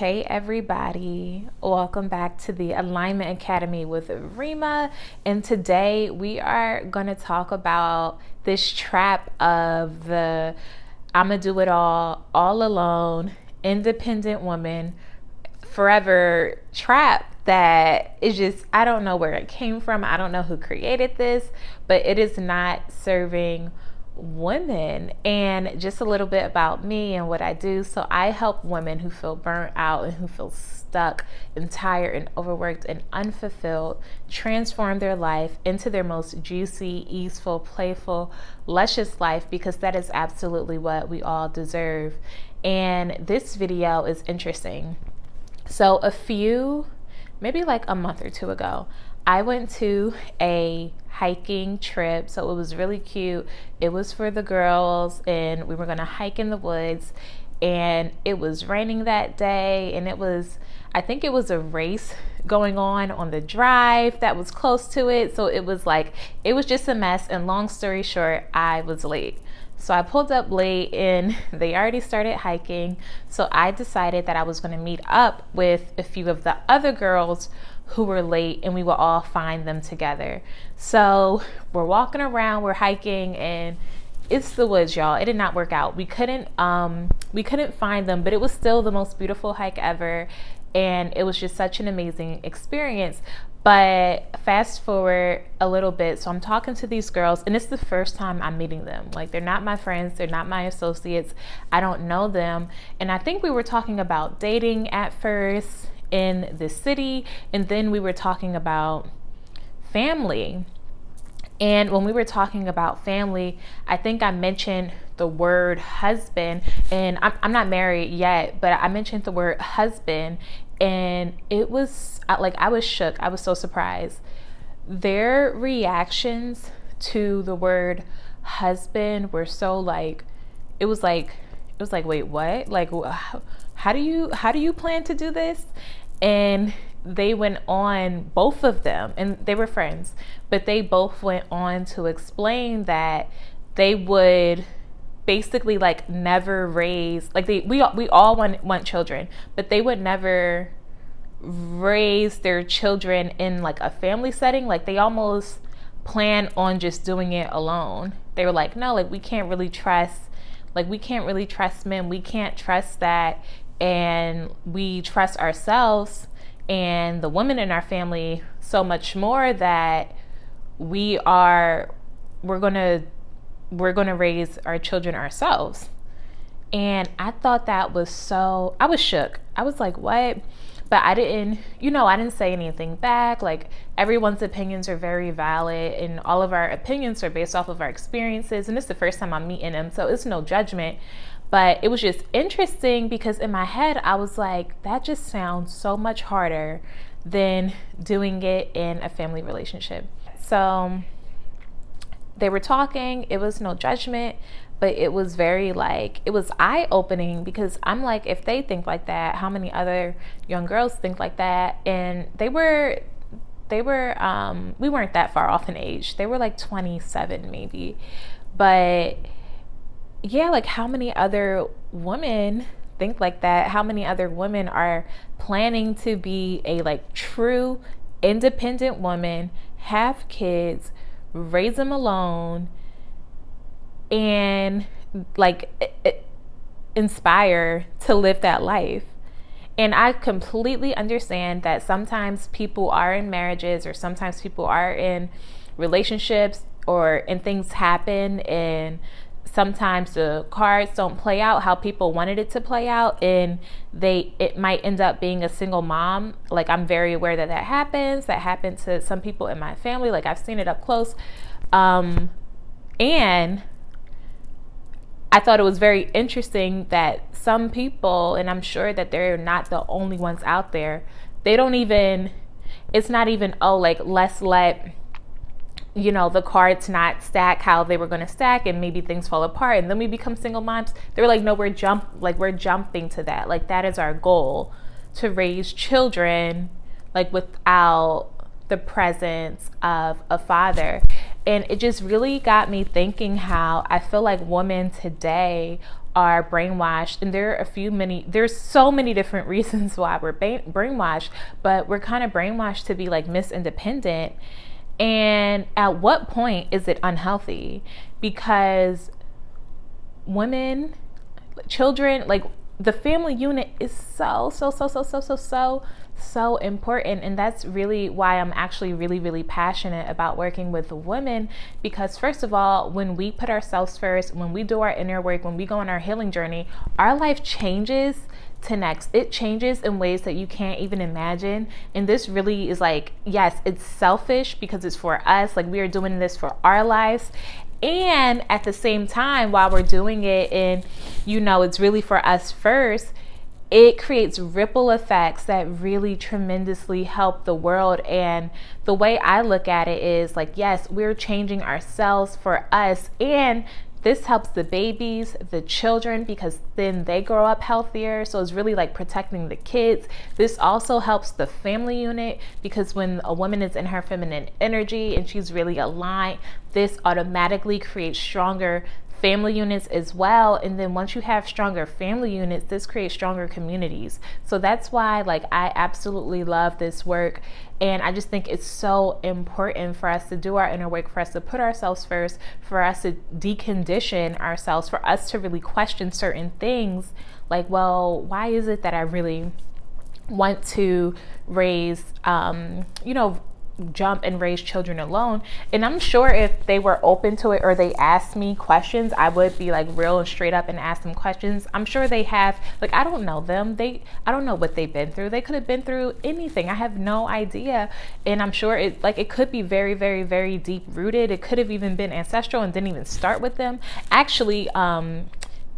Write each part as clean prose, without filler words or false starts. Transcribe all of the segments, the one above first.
Hey everybody, welcome back to the Alignment Academy with Reema. And today we are going to talk about this trap of the I'm gonna do it all alone, independent woman, forever trap that is just, I don't know where it came from. I don't know who created this, but it is not serving women. And just a little bit about me and what I do. So I help women who feel burnt out and who feel stuck and tired and overworked and unfulfilled transform their life into their most juicy, easeful, playful, luscious life, because that is absolutely what we all deserve. And this video is interesting. So maybe like a month or two ago, I went to a hiking trip. So it was really cute. It was for the girls and we were going to hike in the woods, and it was raining that day, and I think it was a race going on the drive that was close to it. So it was just a mess. And long story short, I was late. So I pulled up late and they already started hiking. So I decided that I was going to meet up with a few of the other girls who were late, and we will all find them together. So we're walking around, we're hiking, and it's the woods, y'all. It did not work out. We couldn't find them, but it was still the most beautiful hike ever. And it was just such an amazing experience. But fast forward a little bit. So I'm talking to these girls, and it's the first time I'm meeting them. Like, they're not my friends. They're not my associates. I don't know them. And I think we were talking about dating at first in the city. And then we were talking about family. And when we were talking about family, I think I mentioned the word husband. And I'm not married yet, but I mentioned the word husband. And it was like, I was shook. I was so surprised. Their reactions to the word husband were so like, it was like, wait, what? Like, how do you plan to do this? And they went on, both of them, and they were friends, but they both went on to explain that they would basically like never raise, like we all want children, but they would never raise their children in like a family setting. Like, they almost plan on just doing it alone. They were like, no, like we can't really trust men. We can't trust that. And we trust ourselves and the women in our family so much more that we're gonna raise our children ourselves. And I thought that was I was shook. I was like, what? But I didn't say anything back. Like, everyone's opinions are very valid, and all of our opinions are based off of our experiences. And it's the first time I'm meeting them, so it's no judgment. But it was just interesting because in my head, I was like, that just sounds so much harder than doing it in a family relationship. So they were talking, it was no judgment, but it was very it was eye-opening, because I'm like, if they think like that, how many other young girls think like that? And we weren't that far off in age. They were like 27 maybe. But yeah, like, how many other women think like that? How many other women are planning to be a like true independent woman, have kids, raise them alone, and like inspire to live that life? And I completely understand that sometimes people are in marriages, or sometimes people are in relationships, and things happen, and sometimes the cards don't play out how people wanted it to play out, and it might end up being a single mom. Like, I'm very aware that happens. That happened to some people in my family. Like, I've seen it up close. And I thought it was very interesting that some people, and I'm sure that they're not the only ones out there, it's not even, let's let the cards not stack how they were going to stack, and maybe things fall apart and then we become single moms. They were like, no, we're jumping to that. Like, that is our goal, to raise children like without the presence of a father. And it just really got me thinking how I feel like women today are brainwashed, and there's so many different reasons why we're brainwashed, but we're kind of brainwashed to be like Miss Independent. And at what point is it unhealthy? Because women, children, like the family unit is so important. And that's really why I'm actually really passionate about working with women, because first of all, when we put ourselves first, when we do our inner work, when we go on our healing journey, our life changes to next. It changes in ways that you can't even imagine. And this really is like, yes, it's selfish because it's for us, like we are doing this for our lives. And at the same time, while we're doing it and it's really for us first, it creates ripple effects that really tremendously help the world. And the way I look at it is like, yes, we're changing ourselves for us, and this helps the babies, the children, because then they grow up healthier. So it's really like protecting the kids. This also helps the family unit, because when a woman is in her feminine energy and she's really aligned, this automatically creates stronger family units as well. And then once you have stronger family units, this creates stronger communities. So that's why like I absolutely love this work. And I just think it's so important for us to do our inner work, for us to put ourselves first, for us to decondition ourselves, for us to really question certain things like, well, why is it that I really want to raise, jump and raise children alone? And I'm sure if they were open to it or they asked me questions, I would be like real and straight up and ask them questions. I'm sure they have, like, I don't know them. I don't know what they've been through. They could have been through anything. I have no idea. And I'm sure it could be very deep rooted. It could have even been ancestral and didn't even start with them. Actually,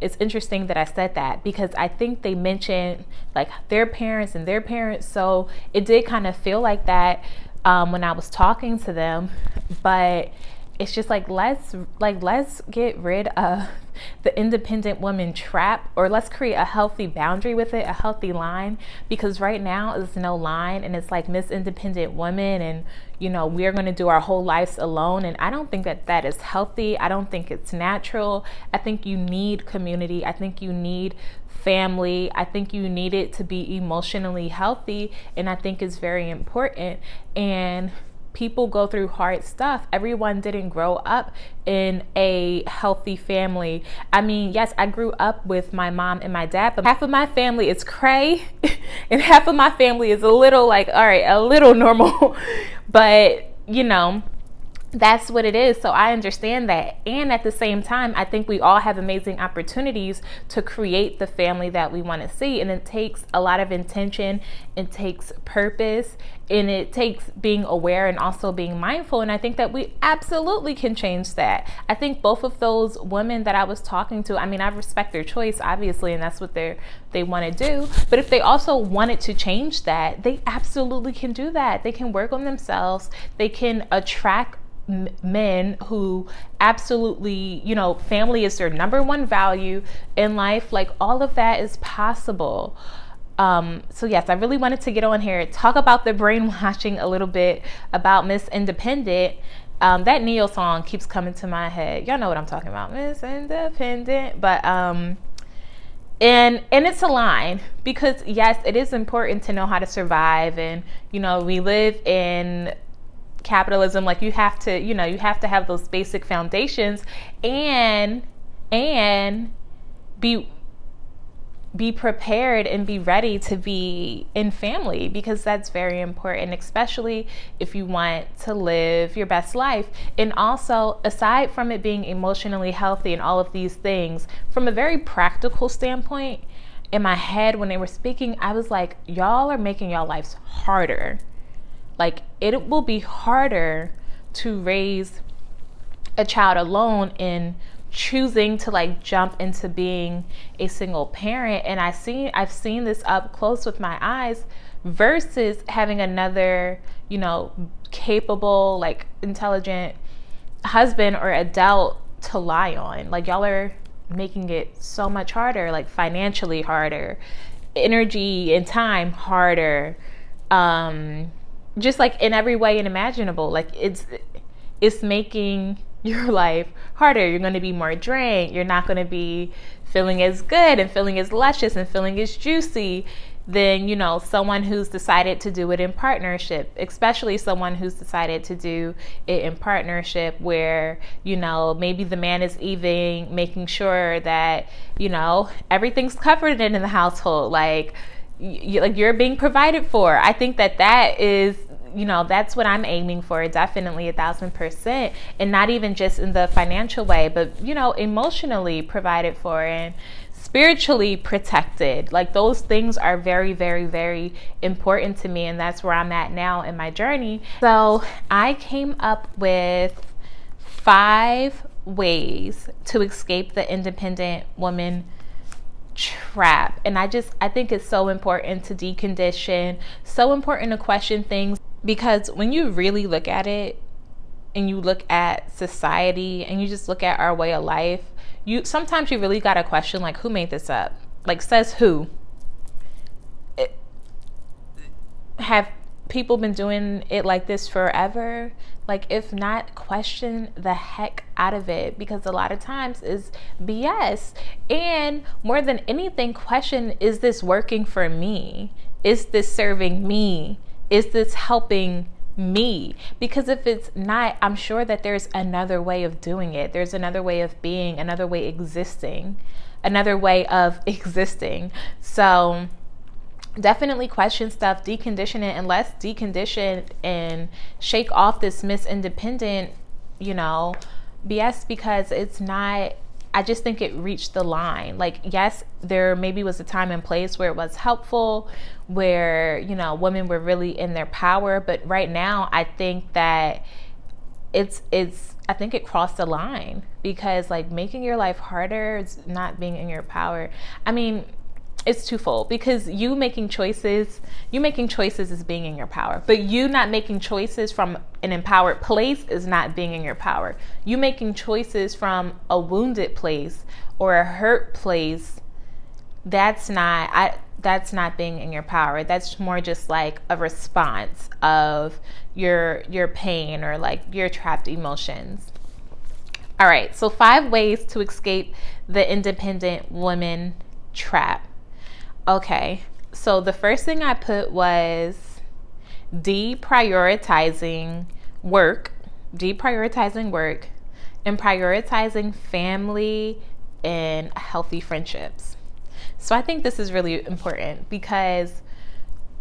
it's interesting that I said that, because I think they mentioned like their parents and their parents. So it did kind of feel like that when I was talking to them. But it's just like, let's get rid of the independent woman trap, or let's create a healthy boundary with it, a healthy line, because right now there's no line, and it's like Miss Independent Woman, and we're going to do our whole lives alone. And I don't think that is healthy. I don't think it's natural. I think you need community. I think you need family. I think you need it to be emotionally healthy, and I think it's very important. And people go through hard stuff. Everyone didn't grow up in a healthy family. I mean, yes, I grew up with my mom and my dad, but half of my family is cray and half of my family is a little like, all right, a little normal. But that's what it is. So I understand that. And at the same time, I think we all have amazing opportunities to create the family that we want to see. And it takes a lot of intention, it takes purpose, and it takes being aware and also being mindful. And I think that we absolutely can change that. I think both of those women that I was talking to, I mean, I respect their choice, obviously, and that's what they want to do. But if they also wanted to change that, they absolutely can do that. They can work on themselves. They can attract men who absolutely, family is their number one value in life. Like, all of that is possible. So yes, I really wanted to get on here, talk about the brainwashing a little bit, about Miss Independent. That Neo song keeps coming to my head. Y'all know what I'm talking about, Miss Independent. But and it's a line, because yes, it is important to know how to survive. And we live in capitalism. Like, you have to have those basic foundations, and be prepared and be ready to be in family, because that's very important, especially if you want to live your best life. And also, aside from it being emotionally healthy and all of these things, from a very practical standpoint, in my head when they were speaking, I was like, y'all are making y'all lives harder. Like, it will be harder to raise a child alone in choosing to like jump into being a single parent. And I've seen this up close with my eyes, versus having another, capable, like intelligent husband or adult to lie on. Like, y'all are making it so much harder, like financially harder, energy and time harder, just like in every way unimaginable. Like, it's making your life harder. You're going to be more drained. You're not going to be feeling as good and feeling as luscious and feeling as juicy than, someone who's decided to do it in partnership, especially someone who's decided to do it in partnership where, maybe the man is even making sure that, everything's covered in the household. Like you're being provided for. I think that is, that's what I'm aiming for, definitely 1,000%. And not even just in the financial way, but, emotionally provided for and spiritually protected. Like those things are very, very, very important to me. And that's where I'm at now in my journey. So I came up with 5 ways to escape the independent woman trap. And I think it's so important to decondition, so important to question things, because when you really look at it and you look at society and you just look at our way of life, sometimes you really got to question, like, who made this up? Like, says who? Have people been doing it like this forever? Like, if not, question the heck out of it, because a lot of times is BS. And more than anything, question, is this working for me? Is this serving me? Is this helping me? Because if it's not, I'm sure that there's another way of doing it. There's another way of being, another way existing, another way of existing. So definitely question stuff, decondition it, and let's decondition and shake off this Miss Independent, BS, because it's not, I just think it reached the line. Like, yes, there maybe was a time and place where it was helpful, where, women were really in their power. But right now, I think that I think it crossed the line, because like making your life harder is not being in your power. I mean, it's twofold, because you making choices is being in your power, but you not making choices from an empowered place is not being in your power. You making choices from a wounded place or a hurt place, that's not being in your power. That's more just like a response of your pain or like your trapped emotions. All right, so 5 ways to escape the independent woman trap. Okay, so the first thing I put was deprioritizing work, and prioritizing family and healthy friendships. So I think this is really important, because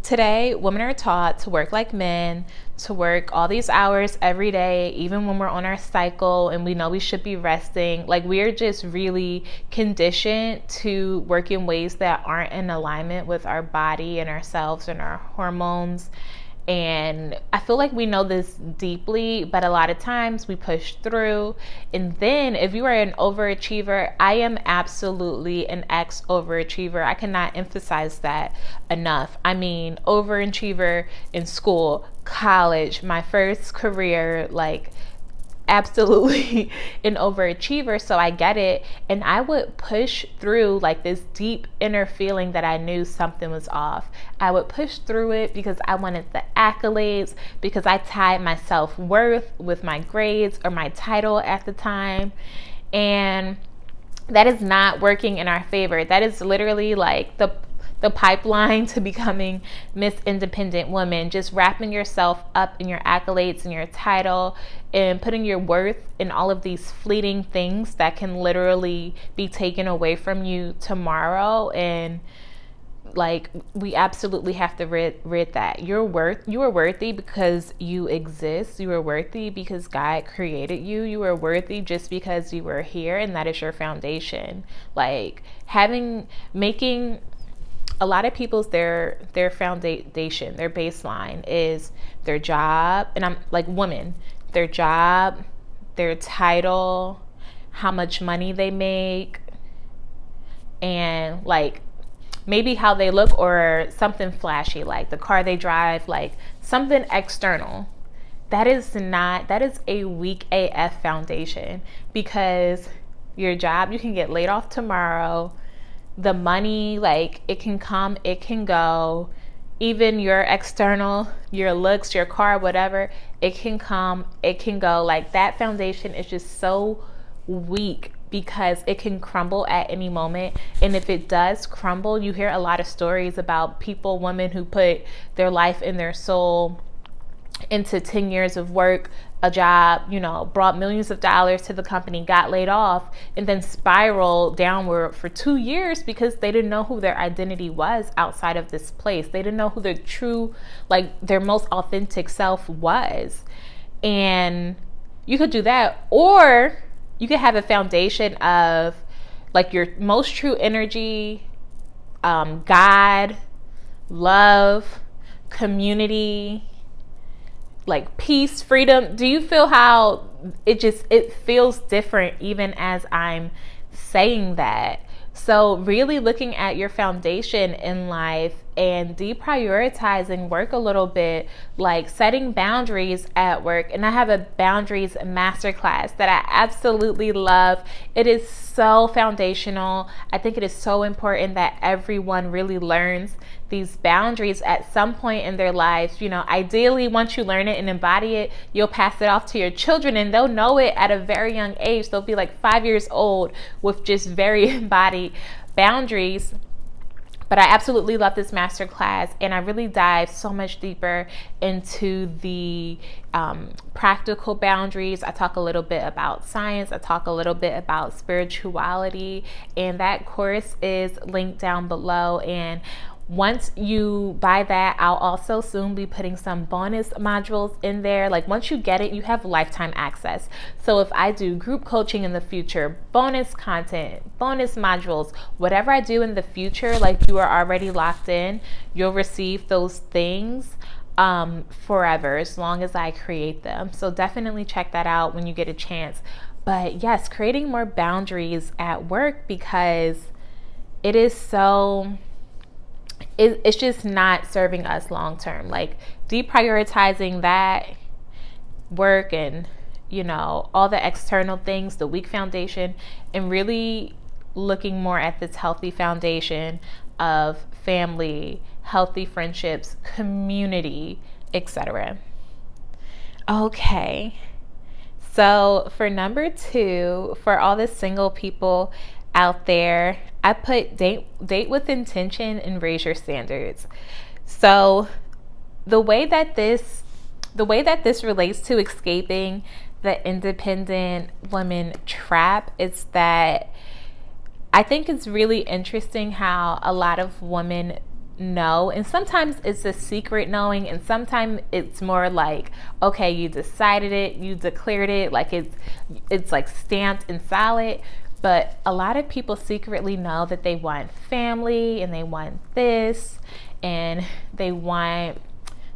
today women are taught to work like men, to work all these hours every day, even when we're on our cycle and we know we should be resting. Like, we're just really conditioned to work in ways that aren't in alignment with our body and ourselves and our hormones. And I feel like we know this deeply, but a lot of times we push through. And then if you are an overachiever, I am absolutely an ex-overachiever. I cannot emphasize that enough. I mean, overachiever in school, college, my first career, like absolutely an overachiever. So I get it. And I would push through like this deep inner feeling that I knew something was off. I would push through it because I wanted the accolades, because I tied my self-worth with my grades or my title at the time. And that is not working in our favor. That is literally like the pipeline to becoming Miss Independent Woman, just wrapping yourself up in your accolades and your title and putting your worth in all of these fleeting things that can literally be taken away from you tomorrow. And like, we absolutely have to rid that. You are worthy because you exist. You are worthy because God created you. You are worthy just because you were here, and that is your foundation. Like, making a lot of people's their foundation, their baseline is their job, and I'm like, women, their job, their title, how much money they make, and like maybe how they look, or something flashy like the car they drive, like something external. That is a weak AF foundation, because your job, you can get laid off tomorrow. The money, like, it can come, it can go. even your external, your looks, your car, whatever, it can come, it can go. Like, that foundation is just so weak because it can crumble at any moment. And if it does crumble, you hear a lot of stories about people, women who put their life and their soul into 10 years of work, a job, brought millions of dollars to the company, got laid off, and then spiraled downward for 2 years because they didn't know who their identity was outside of this place. They didn't know who their true, like their most authentic self was. And you could do that, or you could have a foundation of like your most true energy, God, love, community, like peace, freedom. Do you feel how it feels different even as I'm saying that? So really looking at your foundation in life and deprioritizing work a little bit, like setting boundaries at work. And I have a boundaries masterclass that I absolutely love. It is so foundational. I think it is so important that everyone really learns these boundaries at some point in their lives. Ideally, once you learn it and embody it, you'll pass it off to your children and they'll know it at a very young age. They'll be like 5 years old with just very embodied boundaries. But I absolutely love this masterclass, and I really dive so much deeper into the practical boundaries. I talk a little bit about science. I talk a little bit about spirituality, and that course is linked down below. And once you buy that, I'll also soon be putting some bonus modules in there. Like, once you get it, you have lifetime access. So if I do group coaching in the future, bonus content, bonus modules, whatever I do in the future, like, you are already locked in. You'll receive those things forever, as long as I create them. So definitely check that out when you get a chance. But yes, creating more boundaries at work, because it's just not serving us long term. Like, deprioritizing that work and all the external things, the weak foundation, and really looking more at this healthy foundation of family, healthy friendships, community, etc. Okay, so for number 2, for all the single people out there, I put date with intention and raise your standards. So the way that this relates to escaping the independent woman trap is that I think it's really interesting how a lot of women know, and sometimes it's a secret knowing, and sometimes it's more like, okay, you decided it, you declared it, like it's like stamped and solid. But a lot of people secretly know that they want family, and they want this, and they want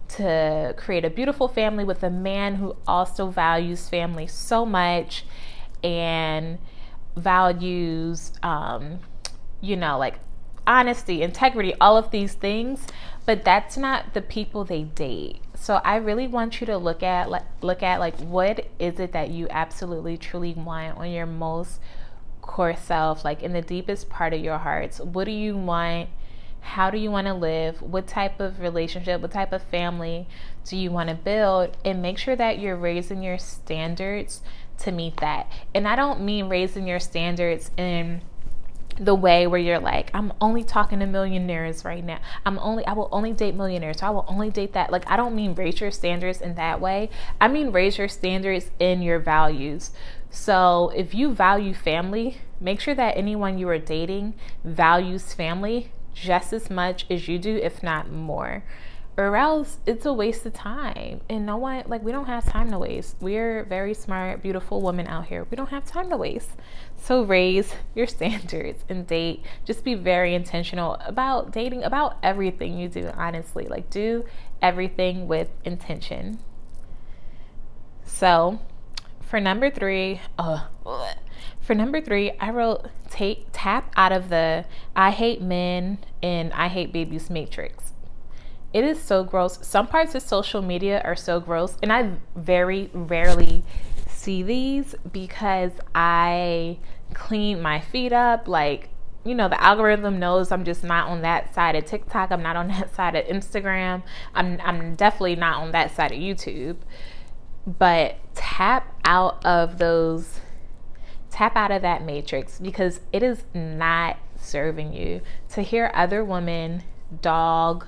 to create a beautiful family with a man who also values family so much and values, like honesty, integrity, all of these things. But that's not the people they date. So I really want you to look at what is it that you absolutely truly want on your most core self, like in the deepest part of your hearts. What do you want? How do you want to live? What type of relationship, what type of family do you want to build? And make sure that you're raising your standards to meet that. And I don't mean raising your standards in the way where you're like, I'm only talking to millionaires right now. I will only date millionaires. So I will only date that. Like, I don't mean raise your standards in that way. I mean raise your standards in your values. So if you value family, make sure that anyone you are dating values family just as much as you do, if not more. Or else it's a waste of time. And no one, we don't have time to waste. We're very smart, beautiful women out here. We don't have time to waste. So raise your standards and date. Just be very intentional about dating, about everything you do, honestly. Like, do everything with intention. So for number 3, I wrote tap out of the I hate men and I hate babies matrix. It is so gross. Some parts of social media are so gross, and I very rarely see these because I clean my feed up. Like, the algorithm knows I'm just not on that side of TikTok. I'm not on that side of Instagram. I'm definitely not on that side of YouTube. But tap out of that matrix, because it is not serving you to hear other women dog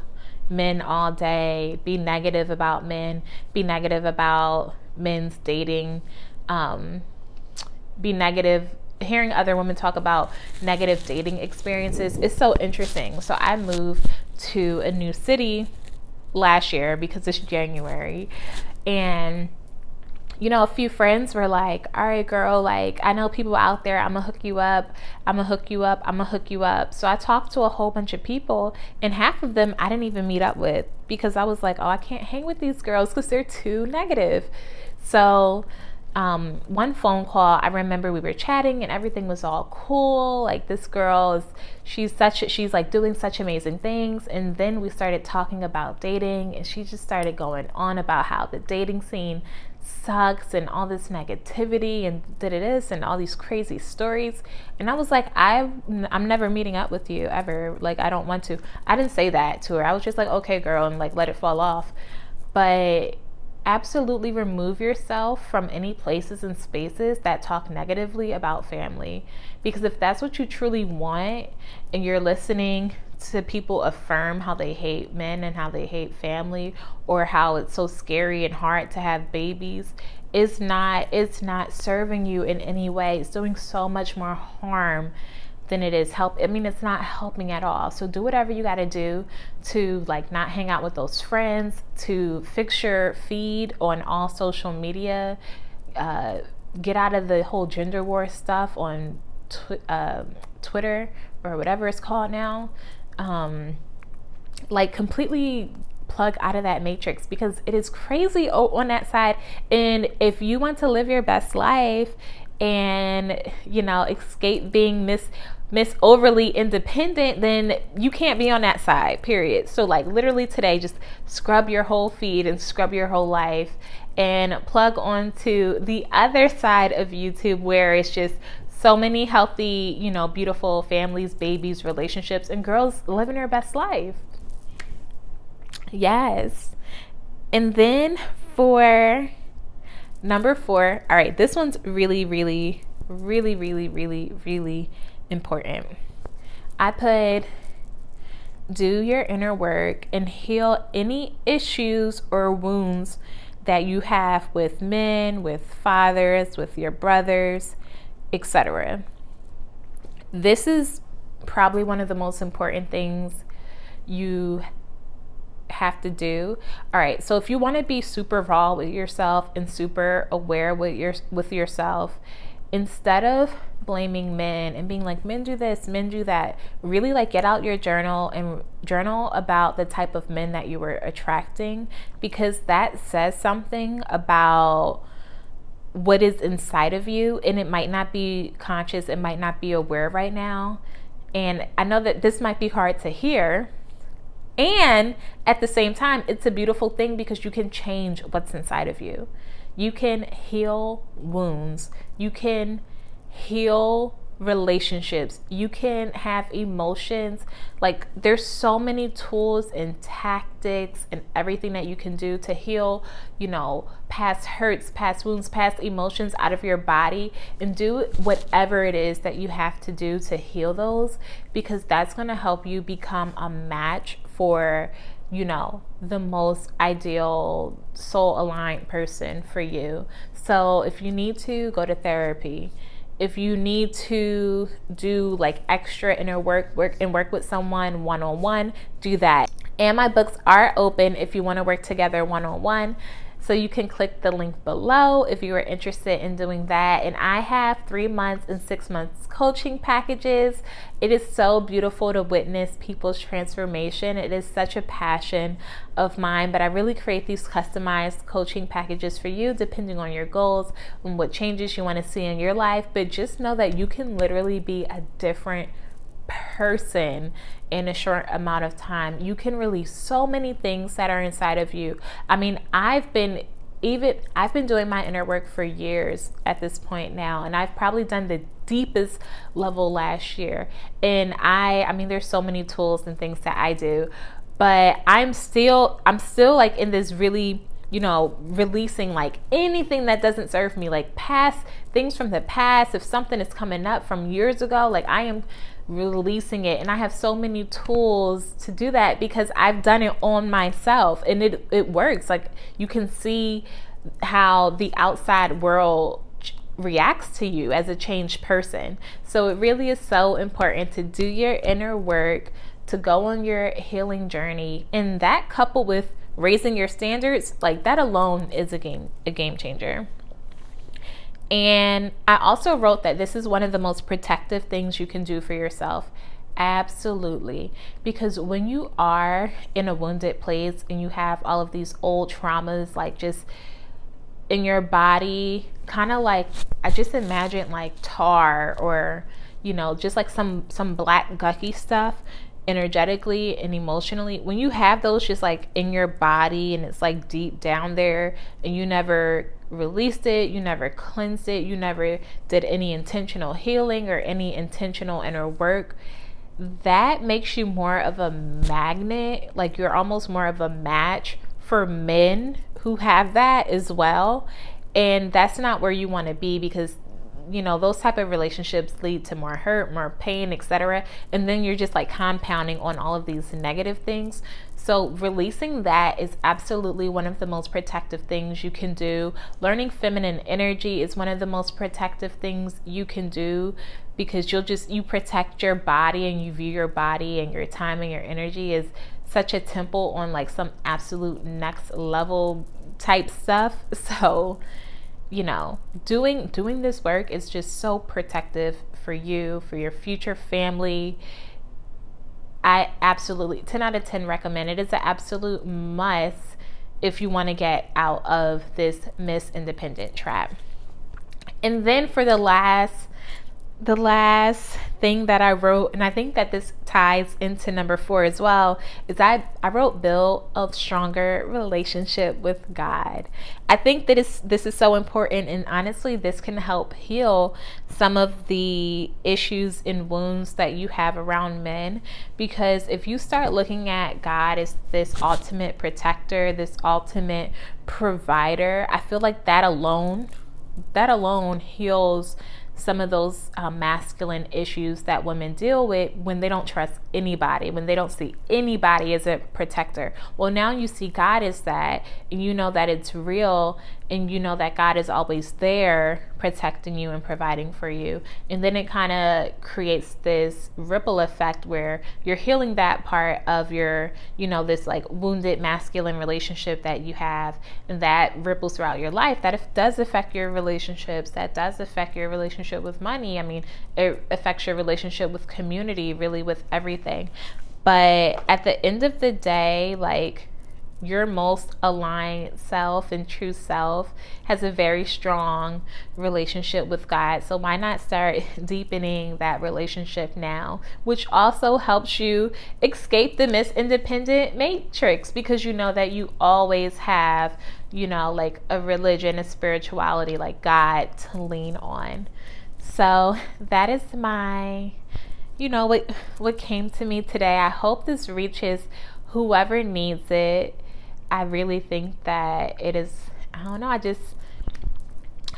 men all day, be negative about men, be negative about men's dating, be negative, hearing other women talk about negative dating experiences is so interesting. So I moved to a new city last year because it's January, and a few friends were like, all right, girl, like, I know people out there, I'm gonna hook you up, I'm gonna hook you up, I'm gonna hook you up. So I talked to a whole bunch of people, and half of them I didn't even meet up with, because I was like, oh, I can't hang with these girls because they're too negative. So one phone call, I remember we were chatting and everything was all cool. Like, this girl she's like doing such amazing things. And then we started talking about dating, and she just started going on about how the dating scene sucks and all this negativity and this and all these crazy stories. And I was like, I'm never meeting up with you ever. Like, I don't want to. I didn't say that to her. I was just like, okay, girl, and like let it fall off. But absolutely remove yourself from any places and spaces that talk negatively about family. Because if that's what you truly want, and you're listening to people affirm how they hate men and how they hate family, or how it's so scary and hard to have babies, it's not serving you in any way. It's doing so much more harm than it is help. I mean, it's not helping at all. So do whatever you got to do to like not hang out with those friends, to fix your feed on all social media, get out of the whole gender war stuff on Twitter or whatever it's called now. Like, completely plug out of that matrix, because it is crazy on that side. And if you want to live your best life and escape being Miss overly independent, then you can't be on that side, period. So like, literally today, just scrub your whole feed and scrub your whole life and plug onto the other side of YouTube, where it's just so many healthy, beautiful families, babies, relationships, and girls living their best life. Yes. And then for number 4, all right, this one's really, really, really, really, really, really important. I put, do your inner work and heal any issues or wounds that you have with men, with fathers, with your brothers, etc. This is probably one of the most important things you have to do. All right, so if you want to be super raw with yourself and super aware with yourself, instead of blaming men and being like, men do this, men do that, really like get out your journal and journal about the type of men that you were attracting, because that says something about what is inside of you, and it might not be conscious, it might not be aware right now. And I know that this might be hard to hear, and at the same time, it's a beautiful thing, because you can change what's inside of you. You can heal wounds. You can heal relationships. You can have emotions. Like, there's so many tools and tactics and everything that you can do to heal, past hurts, past wounds, past emotions out of your body, and do whatever it is that you have to do to heal those, because that's going to help you become a match for the most ideal soul aligned person for you. So if you need to go to therapy, if you need to do like extra inner work with someone one-on-one, do that. And my books are open if you want to work together one-on-one. So you can click the link below if you are interested in doing that. And I have 3 months and 6 months coaching packages. It is so beautiful to witness people's transformation. It is such a passion of mine, but I really create these customized coaching packages for you depending on your goals and what changes you want to see in your life. But just know that you can literally be a different person in a short amount of time. You can release so many things that are inside of you. I mean, I've been even I've been doing my inner work for years at this point now, and I've probably done the deepest level last year. And I mean, there's so many tools and things that I do, but I'm still like in this really, releasing like anything that doesn't serve me, like past things from the past. If something is coming up from years ago, like I am releasing it. And I have so many tools to do that because I've done it on myself, and it works. Like you can see how the outside world reacts to you as a changed person. So it really is so important to do your inner work, to go on your healing journey, and that coupled with raising your standards, like that alone is a game changer. And I also wrote that this is one of the most protective things you can do for yourself. Absolutely. Because when you are in a wounded place and you have all of these old traumas, like just in your body, kind of like, I just imagine like tar or, just like some black gucky stuff energetically and emotionally. When you have those just like in your body and it's like deep down there and you never released it, you never cleansed it, you never did any intentional healing or any intentional inner work, that makes you more of a magnet. Like you're almost more of a match for men who have that as well. And that's not where you want to be, because those type of relationships lead to more hurt, more pain, etc. And then you're just like compounding on all of these negative things. So releasing that is absolutely one of the most protective things you can do. Learning feminine energy is one of the most protective things you can do, because you protect your body and you view your body and your time and your energy as such a temple on like some absolute next level type stuff. So doing this work is just so protective for you, for your future family. I absolutely 10 out of 10 recommend it. It's an absolute must if you want to get out of this Miss Independent trap. And then for the last thing that I wrote, and I think that this ties into number 4 as well, is I wrote build a stronger relationship with God. I think that this is so important, and honestly this can help heal some of the issues and wounds that you have around men. Because if you start looking at God as this ultimate protector, this ultimate provider, I feel like that alone heals some of those masculine issues that women deal with when they don't trust anybody, when they don't see anybody as a protector. Well, now you see God as that, and you know that it's real, and you know that God is always there protecting you and providing for you. And then it kind of creates this ripple effect where you're healing that part of your, this like wounded masculine relationship that you have, and that ripples throughout your life. That does affect your relationships. That does affect your relationship with money. I mean, it affects your relationship with community, really with everything. But at the end of the day, like, your most aligned self and true self has a very strong relationship with God. So why not start deepening that relationship now, which also helps you escape the Miss Independent matrix, because you know that you always have, like a religion, a spirituality, like God to lean on. So that is my, what came to me today. I hope this reaches whoever needs it. I really think that it is, I don't know,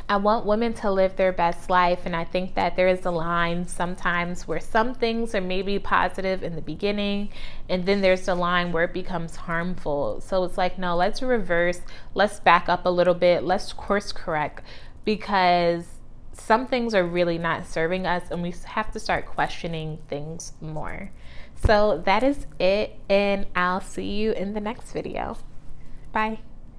I want women to live their best life. And I think that there is a line sometimes where some things are maybe positive in the beginning, and then there's a line where it becomes harmful. So it's like, no, let's reverse, let's back up a little bit, let's course correct, because some things are really not serving us, and we have to start questioning things more. So that is it, and I'll see you in the next video. Bye.